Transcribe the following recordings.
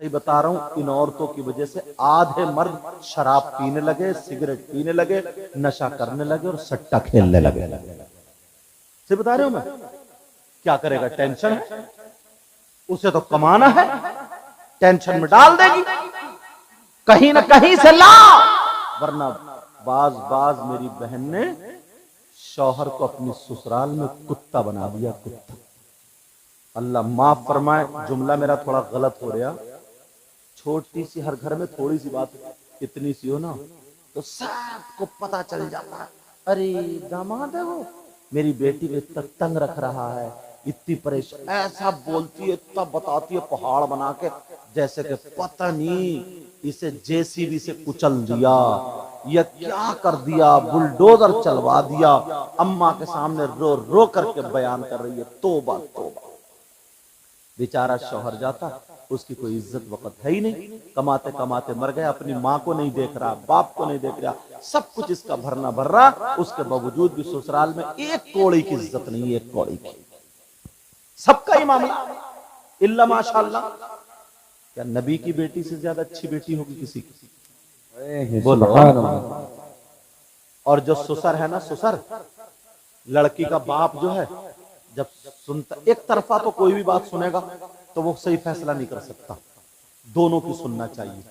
सही बता रहा हूं, इन औरतों की वजह से आधे मर्द शराब पीने लगे, सिगरेट पीने लगे, नशा करने लगे और सट्टा खेलने लगे। सही बता रहे हो मैं? क्या करेगा? टेंशन है, उसे तो कमाना है, टेंशन में डाल देगी, कहीं ना कहीं से ला। वरना बाज बाज मेरी बहन ने शौहर को अपनी ससुराल में कुत्ता बना दिया, कुत्ता। अल्लाह माफ फरमाए, जुमला मेरा थोड़ा गलत हो रहा। छोटी सी, हर घर में थोड़ी सी बात इतनी सी हो ना तो सबको पता चल जाता है, अरे दामाद है वो, मेरी बेटी को इतना तंग रख रहा है, इतनी परेशान, ऐसा बोलती है, इतना बताती है पहाड़ बना के, जैसे कि पता नहीं इसे जेसीबी से कुचल दिया या क्या कर दिया, बुलडोजर चलवा दिया। अम्मा के सामने रो रो करके बयान कर रही है, तौबा तौबा। बेचारा शौहर जाता, उसकी कोई इज्जत वक़्त है ही नहीं, कमाते कमाते मर गया, अपनी माँ को नहीं देख रहा, बाप को नहीं देख रहा, सब कुछ इसका भरना भर रहा, उसके बावजूद भी ससुराल में एक कौड़ी की इज्जत नहीं, एक कौड़ी की। सबका ही मामला इल्ला माशाअल्लाह। क्या नबी की बेटी से ज्यादा अच्छी बेटी होगी किसी की? बोलो। और जो ससुर है ना, ससुर लड़की का बाप जो है, जब सुनता, एक तरफा तो कोई भी बात सुनेगा तो वो सही फैसला नहीं कर सकता, दोनों की सुनना चाहिए।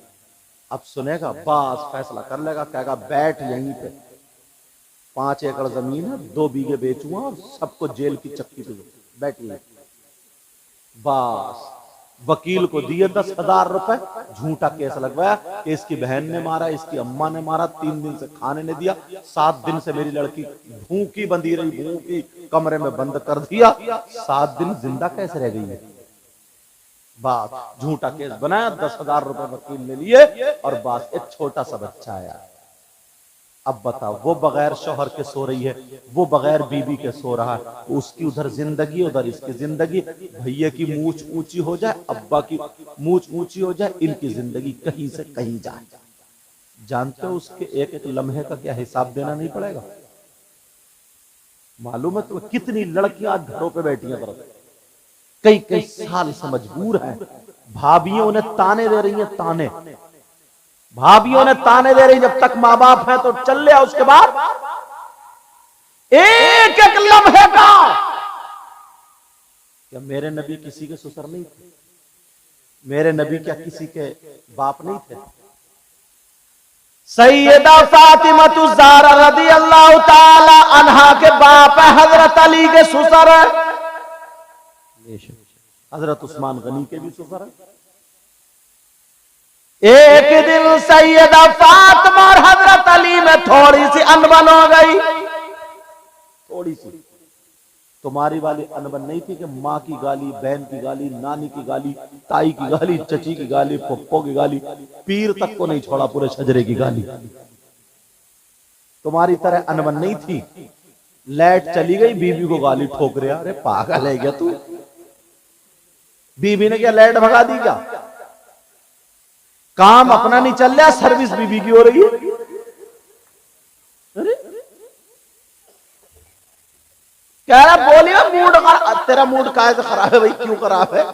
अब सुनेगा, बस फैसला कर लेगा, कहेगा बैठ यहीं पे, 5 एकड़ जमीन है, 2 बीघे बेचूंगा और सबको जेल की चक्की पे बैठिए। बस वकील को दिए 10,000 रुपए, झूठा केस लगवाया कि इसकी बहन ने मारा, इसकी अम्मा ने मारा, 3 दिन से खाने ने दिया, 7 दिन से मेरी लड़की भूखी बंधी रही, भूखी, कमरे में बंद कर दिया, 7 दिन जिंदा कैसे रह गई है? बात झूठा केस बनाया, 10,000 रुपए वकील ने लिए और बस एक छोटा सा बच्चा आया। अब बताओ, वो बगैर शौहर के सो रही है, वो बगैर बीबी के सो रहा है, उसकी उधर जिंदगी, उधर इसकी जिंदगी, भैया की मूंछ ऊंची हो जाए, अब्बा की मूंछ ऊंची हो जाए, इनकी जिंदगी कहीं से कहीं जाए। जानते हो उसके एक एक लम्हे का क्या हिसाब देना नहीं पड़ेगा? मालूम है तुम्हें कितनी लड़कियां घरों पे बैठी हैं, कई कई साल से मजबूर हैं, भाभियों उन्हें ताने दे रही हैं, ताने, भाभियों ने ताने दे रही, जब तक माँ बाप है तो चल लिया, उसके बाद एक एक लम्हे का। क्या मेरे नबी किसी के ससुर नहीं थे? मेरे नबी क्या किसी के बाप नहीं थे? सैयदा फातिमा ज़हरा रज़ियल्लाहु ताला अन्हा के बाप है, हजरत अली के ससुर है, हजरत उस्मान गनी के भी ससुर है। एक दिन सैयदा फातिमा और हजरत अली में थोड़ी सी अनबन हो गई, थोड़ी सी। तुम्हारी वाली अनबन नहीं थी कि माँ की गाली, बहन की गाली, नानी की गाली, ताई की गाली, चची की गाली, पप्पो की गाली, पीर तक को नहीं छोड़ा, पूरे शजरे की गाली। तुम्हारी तरह अनबन नहीं थी, लाइट चली गई, बीबी को गाली ठोक रहा, अरे पागल है क्या तू? बीबी ने क्या लाइट भगा दी क्या? काम अपना नहीं चल रहा, सर्विस बीबी की हो रही है। अरे कह रहा बोलिए मूड, तेरा मूड काहे से खराब है भाई, क्यों खराब है?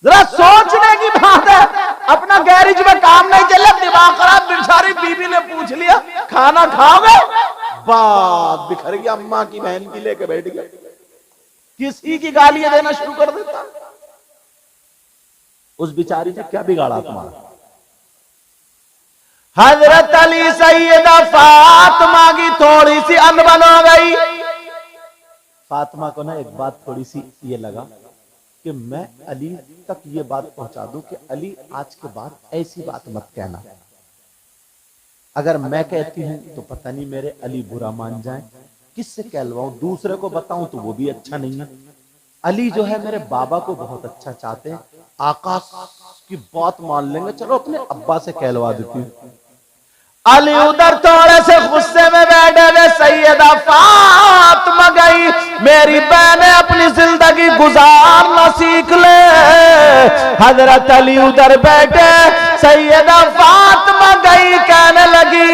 जरा सोचने की बात है, अपना गैरेज में काम नहीं चल रहा, दिमाग खराब, बेचारी बीबी ने पूछ लिया खाना खाओगे, बात बिखर गया, अम्मा की बहन की लेके बैठ गया, किसी की गालियां देना शुरू कर देता। उस बिचारी ने क्या बिगाड़ा तुम्हारा? हजरत अली सैयदा फातिमा की थोड़ी सी अनबन हो गई। फातिमा को ना एक बात थोड़ी सी ये लगा कि मैं अली तक ये बात पहुंचा दूं कि अली आज के बाद ऐसी बात मत कहना, अगर मैं कहती हूं तो पता नहीं मेरे अली बुरा मान जाए, किससे कहलवाऊं, दूसरे को बताऊं तो वो भी अच्छा नहीं है। अली जो है मेरे बाबा को बहुत अच्छा चाहते हैं, आकाश की बात मान लेंगे, चलो अपने अब्बा से कहलवा देती हूँ। अली उधर थोड़े से गुस्से में बैठे हुए, सैयदा फातिमा गई, मेरी बहनें अपनी जिंदगी गुजारना सीख ले। हजरत अली उधर बैठे, सैयदा फातिमा गई, कहने लगी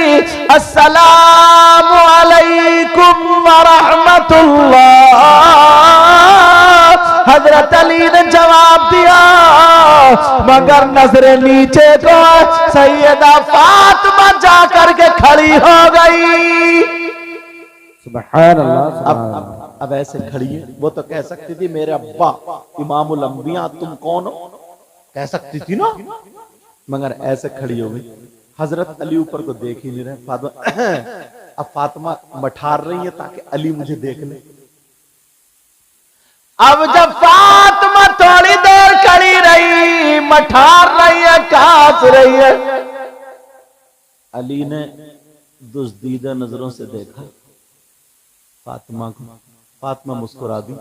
अस्सलामु अलैकुम व रहमतुल्लाह। हजरत अली ने जवाब दिया मगर नजरे नीचे को सैयदा फातिमा जा करके खड़ी हो गई। सुभान अल्लाह। अब ऐसे खड़ी है, वो तो कह सकती थी मेरे अब्बा इमामुल अंबिया तुम कौन हो, कह सकती थी ना, मगर ऐसे खड़ी हो गई। हजरत अली ऊपर को देख ही नहीं रहे। फातिमा अब फातिमा मठार रही है ताकि अली मुझे देख ले। अब जब फातिमा थोड़ी देर खड़ी रही, मठार रही है, कांप रही है, अली ने दुज़दीदा नजरों से देखा फातिमा को। फातिमा मुस्कुरा दी।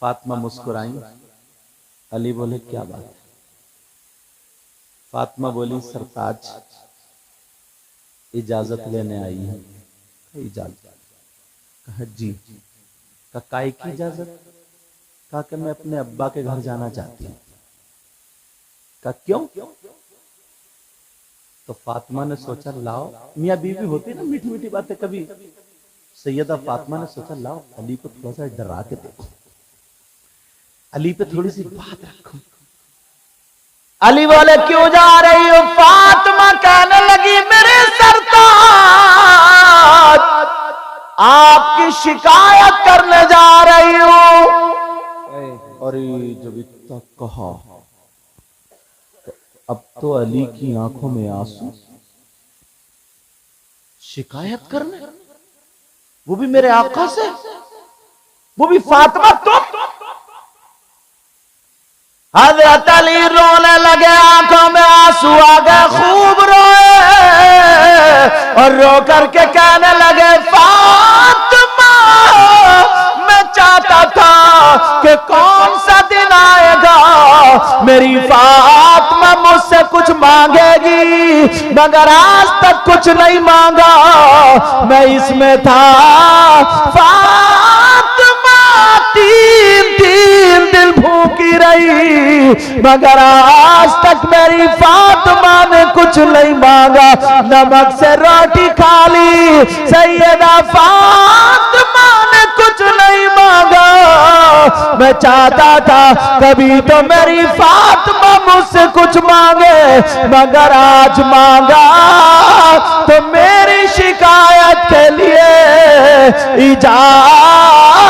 फातिमा मुस्कुराई। अली बोले क्या बात है? फातिमा बोली सरताज इजाजत लेने आई है। इजाजत? कहा जी। कहा काय की इजाजत? कहा कि मैं अपने अब्बा के घर जाना चाहती हूँ। कहा क्यों? तो फातिमा ने सोचा लाओ, मियाँ बीवी होती ना मीठी मीठी बातें कभी। सैयदा फातिमा ने सोचा लाओ अली को थोड़ा सा डरा के देखो, अली पे थोड़ी सी बात रखो। अली बोले क्यों जा रही हो? फातिमा कहने लगी मेरे सरताज आपकी शिकायत करने जा रही हूं। अरे जब इतना कहा तो अब तो अली की आंखों में आंसू। शिकायत करने, वो भी मेरे आका से, वो भी फातिमा तुम? हज़रत अली रोने लगे, आंखों में आंसू आ गए, खूब रोए और रो करके कहने लगे फातिमा मैं चाहता था कि कौन सा दिन आएगा मेरी फातिमा मुझसे कुछ मांगेगी, मगर आज तक कुछ नहीं मांगा। मैं इसमें था फातिमा तीन दिन भूखी रही, मगर आज तक मेरी फातिमा ने कुछ नहीं मांगा। नमक से रोटी खा ली, सैयदा फातिमा ने कुछ नहीं मांगा। मैं चाहता था कभी तो मेरी फातिमा मुझसे कुछ मांगे, मगर आज मांगा तो मेरी शिकायत के लिए इजाजत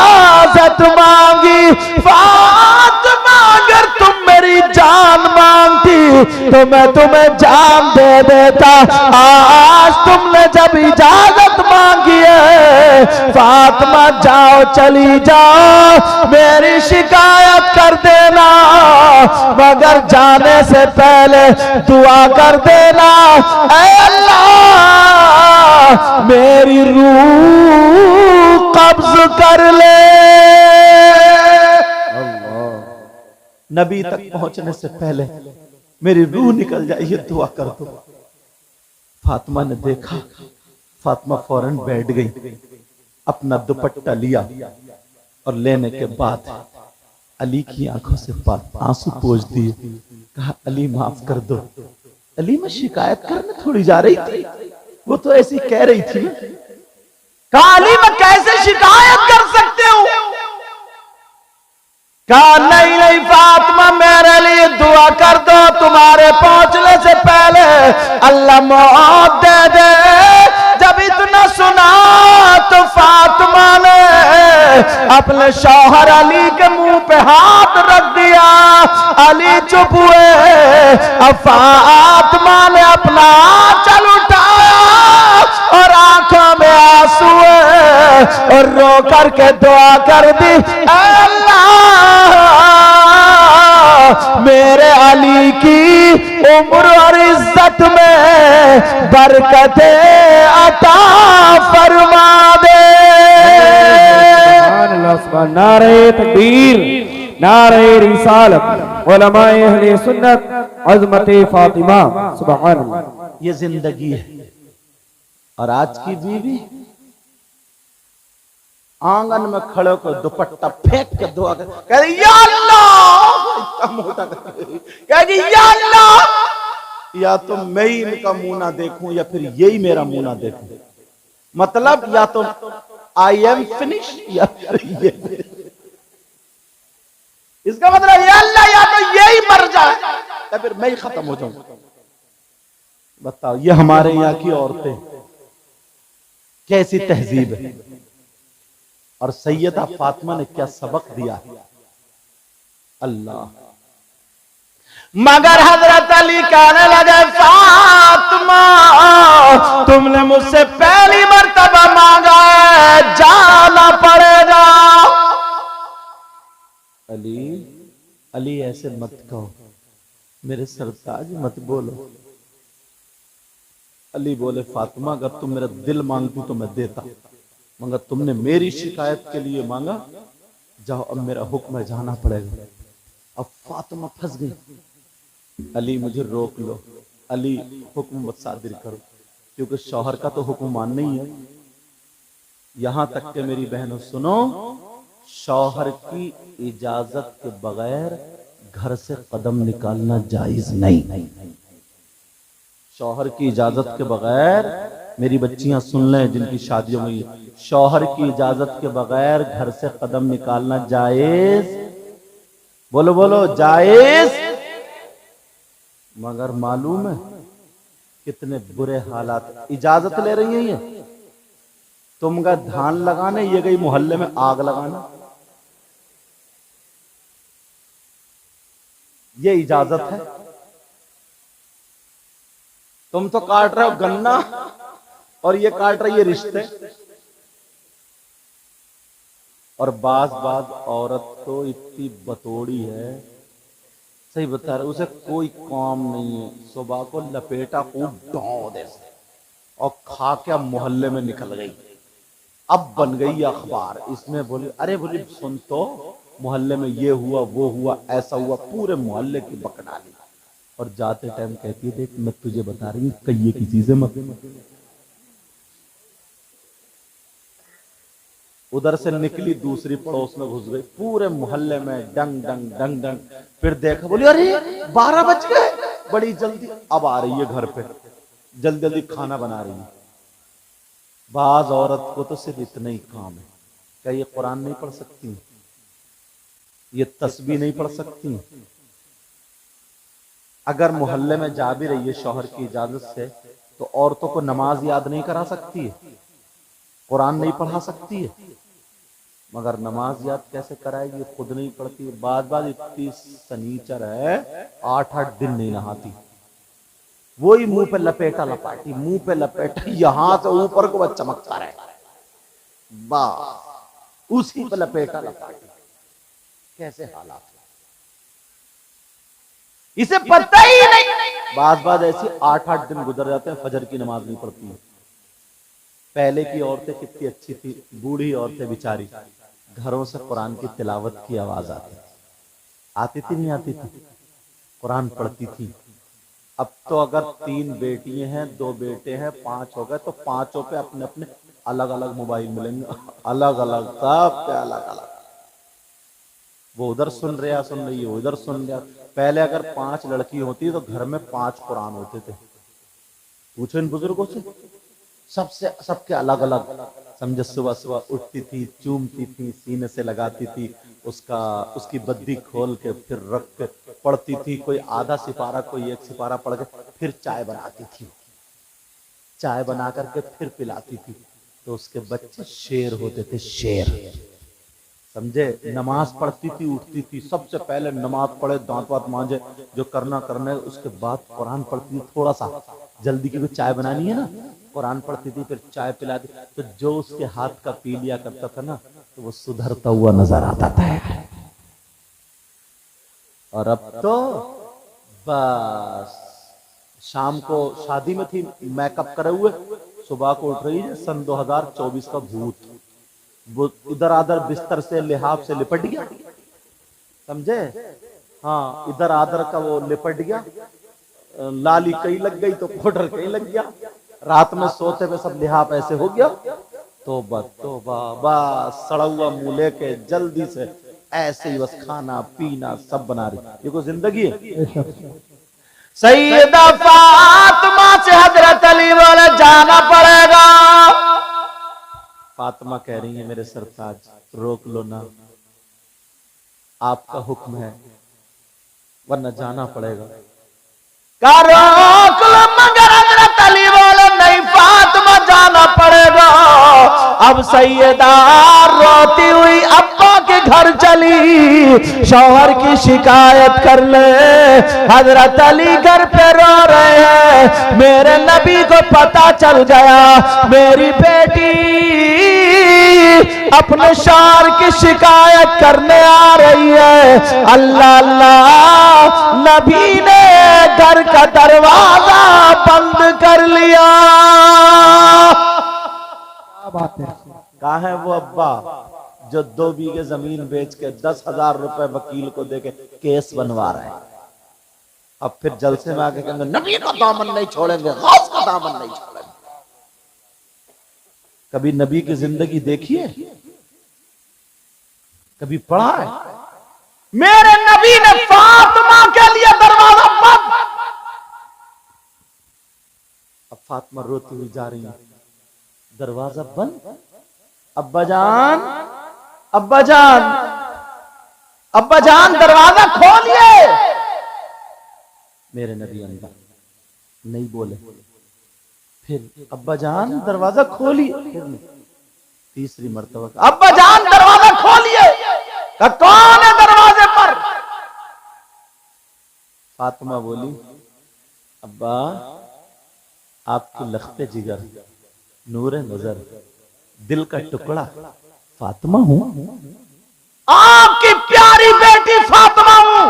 मांगी। फातिमा अगर तुम मेरी जान मांगती तो मैं तुम्हें जान दे देता। आज तुमने जब इजाजत मांगी है, फातिमा जाओ चली जाओ, मेरी शिकायत कर देना, मगर जाने से पहले दुआ कर देना ऐ अल्लाह मेरी रूह कब्ज कर ले। नबी तक पहुंचने से पहले मेरी रूह निकल जाए, ये दुआ कर दो। फातिमा ने देखा, फातिमा फौरन बैठ गई, अपना दुपट्टा लिया और लेने के बाद अली की आंखों से आंसू पोंछ दिए। कहा अली माफ कर दो। अली मैं शिकायत करने थोड़ी जा रही थी, वो तो ऐसी कह रही थी। कहा अली मैं कैसे शिकायत कर सकती हूँ? कहा नहीं नहीं फातिमा मेरे लिए दुआ कर दो, तुम्हारे पहुंचने से पहले अल्लाह मौत दे दे। जब इतना सुना तो फातिमा ने अपने शौहर अली के मुंह पे हाथ रख दिया। अली चुप हुए। अब फातिमा ने अपना आंचल उठाया और आंखों में आंसू और रो करके दुआ कर दी, अल्लाह मेरे अली की उम्र और इज्जत में बरकतें अता फरमा दे। नारे तकबीर, नारे रिसालत, उलमाए अहले सुन्नत, अज़मते फातिमा, सुभान अल्लाह। ये जिंदगी है। और आज की बीवी आंगन में खड़े को दुपट्टा फेंक के दुआ कर या अल्लाह, मोटा कहेगी या अल्लाह, या तो मैं ही इनका मुंह ना देखूं या फिर यही मेरा मुंह ना देखूं। मतलब या तो आई एम फिनिश या फिर ये। इसका मतलब या अल्लाह या तो यही है, फिर मैं ही खत्म हो जाऊं। बताओ ये हमारे यहाँ की औरतें कैसी तहजीब है, और सैयदा फातिमा ने क्या सबक दिया। अल्लाह। मगर हजरत अली कहने लगे फातिमा तुमने मुझसे पहली मर्तबा मांगा है, जाना पड़ेगा। अली अली ऐसे मत कहो, मेरे सरताज मत बोलो। अली बोले फातिमा अगर तुम मेरा दिल मांगती तो मैं देता, मगर तुमने मेरी शिकायत के लिए मांगा, जाओ अब मेरा हुक्म है, जाना पड़ेगा। अब फातिमा फंस गई, अली मुझे रोक लो, अली हुक्म मत सादिर करो, क्योंकि शौहर का तो हुक्म मानना ही है। यहां तक के मेरी बहनों सुनो, शौहर की इजाजत के बगैर घर से कदम निकालना जायज नहीं। शौहर की इजाजत के बगैर, मेरी बच्चियां सुन लें जिनकी शादियों में, शौहर की इजाजत के बगैर घर से कदम निकालना जायज, बोलो बोलो जायज। मगर मालूम है कितने बुरे हालात। इजाजत ले रही है ये, तुम गए धान लगाने, ये गई मोहल्ले में आग लगाने। ये इजाजत है? तुम तो काट रहे हो गन्ना और ये काट रही है रिश्ते। और बाज औरत तो इतनी बतौड़ी है, सही बता रहे, उसे कोई काम नहीं है, सुबह को लपेटा खूब डॉ दे और खा के मोहल्ले में निकल गई। अब बन गई अखबार, इसमें बोली अरे बोली सुन तो मोहल्ले में ये हुआ वो हुआ ऐसा हुआ, पूरे मोहल्ले की बकना ली। और जाते टाइम कहती है देख मैं तुझे बता रही हूँ कहिए की चीजें मत। उधर से निकली दूसरी पड़ोस में घुस गई, पूरे मोहल्ले में डंग डंग डंग डंग। फिर देखा बोली अरे 12 बज गए, बड़ी जल्दी अब आ रही है घर पे, जल्दी जल्दी खाना बना रही है। बाज औरत को तो सिर्फ इतना ही काम है, क्या ये कुरान नहीं पढ़ सकती, ये तस्बीह नहीं पढ़ सकती? अगर मोहल्ले में जा भी रही है शौहर की इजाजत से, तो औरतों को नमाज याद नहीं करा सकती है, कुरान नहीं पढ़ा सकती है। मगर नमाज याद कैसे कराएगी, खुद नहीं पढ़ती। बात इतनी सनीचर है, 8-8 दिन नहीं नहाती। वही मुंह पे लपेटा लपाटी, मुंह पे लपेटा, यहां से ऊपर को वह चमकता रहे, बस उसी पे लपेटा लपाटी। कैसे हालात, इसे पता ही नहीं। बात ऐसी 8-8 दिन गुजर जाते हैं, फजर की नमाज नहीं पढ़ती है। पहले की औरतें कितनी अच्छी थी, बूढ़ी औरतें बेचारी, घरों से कुरान की तिलावत की आवाज आती थी नहीं आती थी, कुरान पढ़ती थी। अब तो अगर 3 बेटियां हैं 2 बेटे हैं 5 हो गए, तो 5 पे अपने अपने अलग अलग मोबाइल मिलेंगे, अलग अलग, सब पे अलग अलग। वो उधर सुन रही है उधर सुन रहा। पहले अगर 5 लड़की होती तो घर में 5 कुरान होते थे। पूछो इन बुजुर्गों से, सबके अलग अलग। समझे, सुबह सुबह उठती थी, चूमती थी, सीने से लगाती थी, उसकी बद्दी खोल के फिर रख के पढ़ती थी। कोई आधा सिपारा, कोई 1 सिपारा पढ़ के फिर चाय बनाती थी, चाय बना करके फिर पिलाती थी। तो उसके बच्चे शेर होते थे, शेर। समझे, नमाज पढ़ती थी, उठती थी, सबसे पहले नमाज पढ़े, दांत वात मांजे, जो करना करने, उसके बाद कुरान पढ़ती थी। थोड़ा सा जल्दी की चाय बनानी है ना, कुरान पढ़ती थी, फिर चाय पिलाती। तो जो उसके हाथ का पी लिया करता था ना, तो वो सुधरता हुआ नजर आता था। और अब तो बस शाम को शादी में थी, मेकअप करे हुए, सुबह को उठ रही है, सन 2024 का भूत, वो इधर आधर बिस्तर से लिहाफ से लिपट गया। समझे, हाँ, इधर आधर का वो लिपट गया, लाली कहीं लग गई तो पाउडर कहीं लग गया, रात में सोते पे सब लिहाफ ऐसे हो गया। तो बस सड़ा हुआ मुंह लेके जल्दी से ऐसे ही बस खाना पीना सब बना रही। ये कोई जिंदगी है? सैयदा फातिमा से हजरत अली बोले जाना पड़ेगा। फातिमा कह रही है मेरे सरताज रोक लो ना, आपका हुक्म है, वरना जाना पड़ेगा। का रोक लो, मगर हजरत अली बोले नहीं फातिमा जाना पड़ेगा। अब सैयदा रोती हुई अब्बा के घर चली, शौहर की शिकायत कर ले। हजरत अली घर पे रो रहे हैं, मेरे नबी को पता चल गया मेरी बेटी अपने शौहर की शिकायत करने आ रही है। अल्लाह अल्लाह, नबी ने घर का दरवाजा बंद कर लिया। क्या बात है। कहाँ है वो अब्बा जो 2 बीघे जमीन बेच के 10,000 रुपए वकील को देके केस बनवा रहे हैं? अब फिर जलसे में आके कहेंगे नबी का दामन नहीं छोड़ेंगे, गौस का दामन नहीं छोड़ेंगे। कभी नबी की जिंदगी देखिए, कभी पढ़ा है? मेरे नबी ने फातिमा के लिए दरवाजा बंद। अब फातिमा रोती हुई जा रही है, दरवाजा बंद। अब्बा जान, अब्बा जान, अब्बा जान दरवाजा खोलिए। मेरे नबी अंदर नहीं बोले। फिर अब्बा जान दरवाजा खोलिए। फिर नहीं। तीसरी मर्तबा अब्बा जान दरवाजा खोलिए। कौन है दरवाजे पर? फातिमा बोली अब्बा आपकी लख्ते जिगर, नूरे नजर, दिल का टुकड़ा फातिमा हूं, आपकी प्यारी बेटी फातिमा हूं।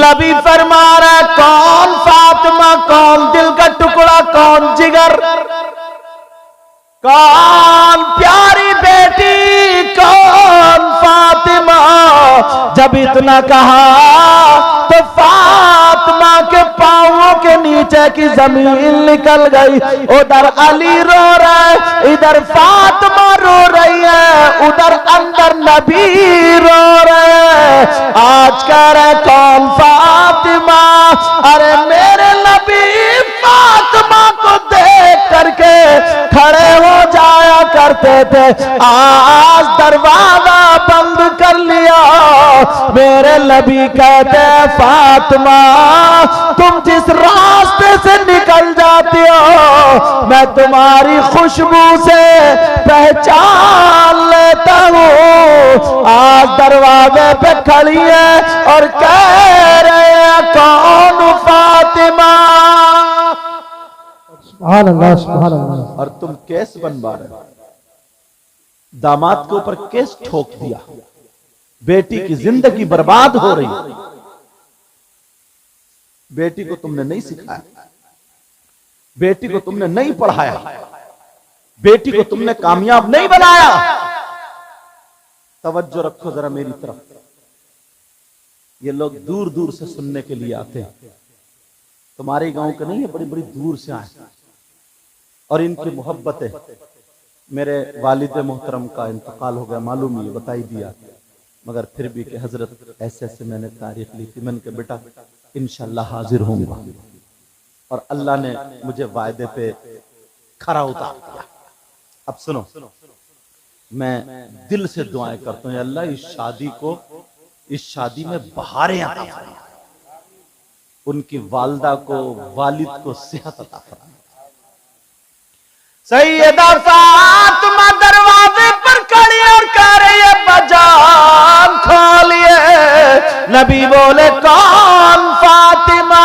नबी फरमा रहा कौन फातिमा, कौन दिल का टुकड़ा, कौन जिगर, कौन प्यारी बेटी, कौन फातिमा। जब इतना कहा तो फातिमा के पांवों के नीचे की जमीन निकल गई। उधर अली रो रहा है, इधर फातिमा रो रही है, उधर अंदर नबी रो रहे हैं। आज कह रहे कौन फातिमा? अरे मेरे नबी फातिमा को देख करके खड़े हो जाया करते थे, आज दरवाजा बंद कर लिया। मेरे नबी कहते फातिमा तुम जिस रास्ते से निकल जाती हो मैं तुम्हारी खुशबू से पहचान लेता हूँ। आज दरवाजे पे खड़ी है और कह रहे हैं कौन फातिमा। सुभान अल्लाह, सुभान अल्लाह। और तुम केस बनवा रहे हो, दामाद के ऊपर केस ठोक दिया, बेटी की जिंदगी बर्बाद हो रही है। बेटी को तुमने नहीं सिखाया, बेटी को तुमने नहीं पढ़ाया, बेटी को तुमने कामयाब नहीं बनाया। तवज्जो रखो जरा मेरी तरफ। ये लोग दूर दूर से सुनने के लिए आते हैं, तुम्हारे गांव के नहीं है, बड़ी बड़ी दूर से आए। और इनकी मोहब्बत है। मेरे वालिद मोहतरम का इंतकाल हो गया, मालूम ही बता ही दिया, मगर फिर भी कि हजरत ऐसे ऐसे मैंने तारीख ली थी। मैंने कहा बेटा इंशाल्लाह हाजिर होऊंगा, और अल्लाह ने मुझे वायदे पे खरा उतार दिया। अब सुनो, मैं दिल से दुआएं करता हूं अल्लाह इस शादी में बहारें अता फरमा, उनकी वालदा को, वालिद को सेहत अता फरमा। सैयदा फातिमा दरवाजे पर खड़ी और कह रही है बजान खोलिए। नबी बोले कौन फातिमा?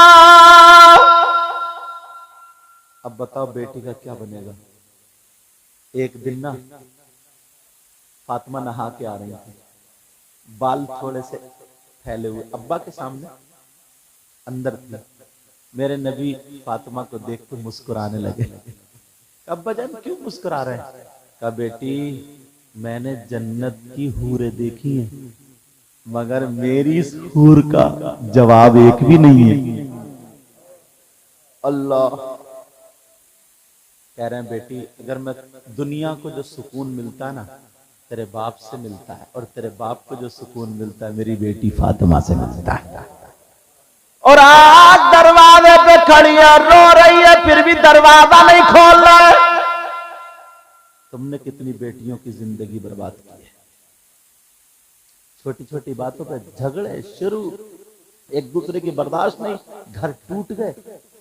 अब बताओ बेटी का क्या बनेगा? एक दिन ना फातिमा नहा के आ रही थी, बाल थोड़े से फैले हुए, अब्बा के सामने अंदर थी। मेरे नबी फातिमा को देख के मुस्कुराने लगे। अब्बा जान क्यों मुस्कुरा रहे हैं? कहा बेटी मैंने जन्नत की हूरें देखी हैं, मगर मेरी इस हूर का जवाब एक भी नहीं है। अल्लाह कह रहे हैं बेटी अगर मैं दुनिया को जो सुकून मिलता है ना तेरे बाप से मिलता है, और तेरे बाप को जो सुकून मिलता है मेरी बेटी फातिमा से मिलता है। और आज दरवाजे पे खड़ी है, रो रही है, फिर भी दरवाजा नहीं खोल रहा है। तुमने कितनी बेटियों की जिंदगी बर्बाद की है। छोटी छोटी बातों पे झगड़े शुरू, एक दूसरे की बर्दाश्त नहीं, घर टूट गए।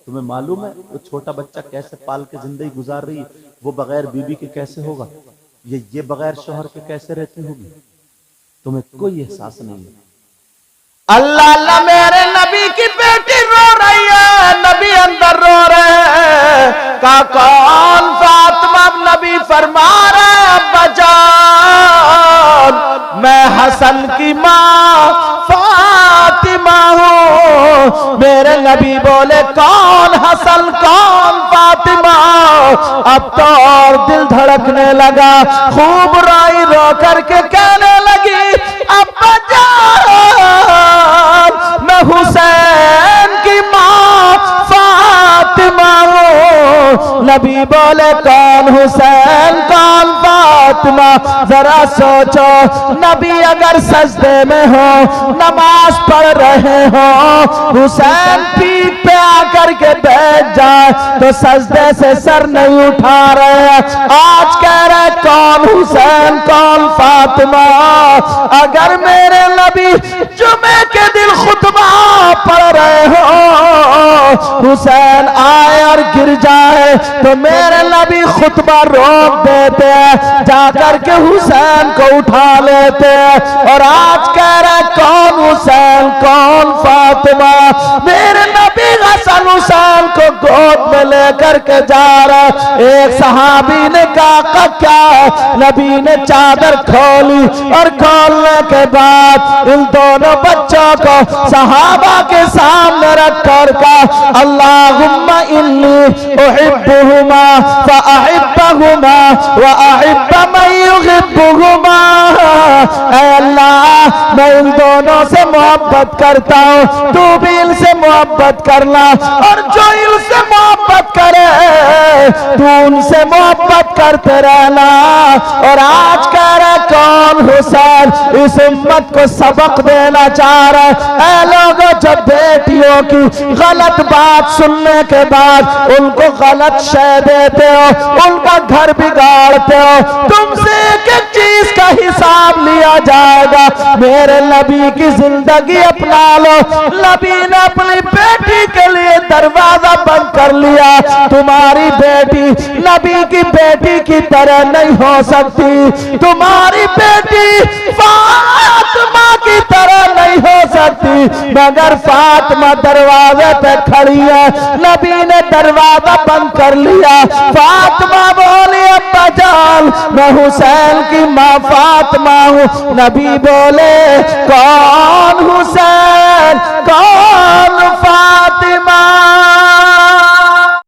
तुम्हें मालूम है वो छोटा बच्चा कैसे पाल के जिंदगी गुजार रही है, वो बगैर बीबी के कैसे होगा, ये बगैर शोहर के कैसे रहती होगी, तुम्हें कोई एहसास नहीं है। अल्लाह अल्लाह मेरे नबी की बेटी रो रही है, नबी अंदर रो रहे हैं, का कौन? फातिमा। नबी फरमा रहे अब्बा जान मैं हसन की माँ फातिमा हूँ। मेरे नबी बोले कौन हसन कौन फातिमा? अब तो और दिल धड़कने लगा, खूब रोई, रो करके कहने लगी अब्बा जान मैं हुसैन की माँ फातिमा हूँ। नबी बोले कौन हुसैन कौन फातिमा? जरा सोचो, नबी अगर सजदे में हो, नमाज पढ़ रहे हो, हुसैन पीठ पे आकर के बैठ जाए तो सजदे से सर नहीं उठा रहे, आज कह रहे कौन हुसैन कौन फातिमा। अगर मेरे नबी जुमे के दिन खुतबा पढ़ रहे हो, हुसैन आए और गिर जाए तो मेरे नबी खुतबा रोक देते हैं, जाकर के हुसैन को उठा लेते हैं। और आज कह रहे कौन हुसैन कौन फातिमा? मेरे नबी हसन हुसैन को गोद में लेकर के जा रहे। एक सहाबी ने कहा क्या? नबी ने चादर खोली और खोलने के बाद इन दोनों बच्चों को सहाबा के सामने रख कर कहा अल्लाहुम्मा इन्नी उहिब्बुहुमा व अहिब्बहुमा व अहिब्ब मन युहिब्बुहुमा। ऐ अल्लाह मैं इन दोनों से मोहब्बत करता हूँ, तू भी इनसे मोहब्बत करना, और जो इनसे मोहब्बत करे तू उनसे मोहब्बत करते रहना। और आज कह रहे कौन हुसैन? इस उम्मत को सबक देना चाह रहे। ऐ लोगों, जब बेटियों की गलत बात सुनने के बाद उनको गलत शय देते हो, उनका घर बिगाड़ते हो, तुमसे एक एक चीज का हिसाब लिया जाएगा। मेरे नबी की जिंदगी अपना लो। नबी ने अपनी बेटी के लिए दरवाजा बंद कर लिया। तुम्हारी बेटी नबी की बेटी की तरह नहीं हो सकती, तुम्हारी बेटी फातिमा की तरह नहीं हो सकती। मगर फातिमा दरवाजे पे खड़ी है, नबी ने दरवाजा बंद कर लिया। फातिमा बोली अब्बा जान मैं हुसैन की माँ फातिमा हूँ। नबी बोले कौन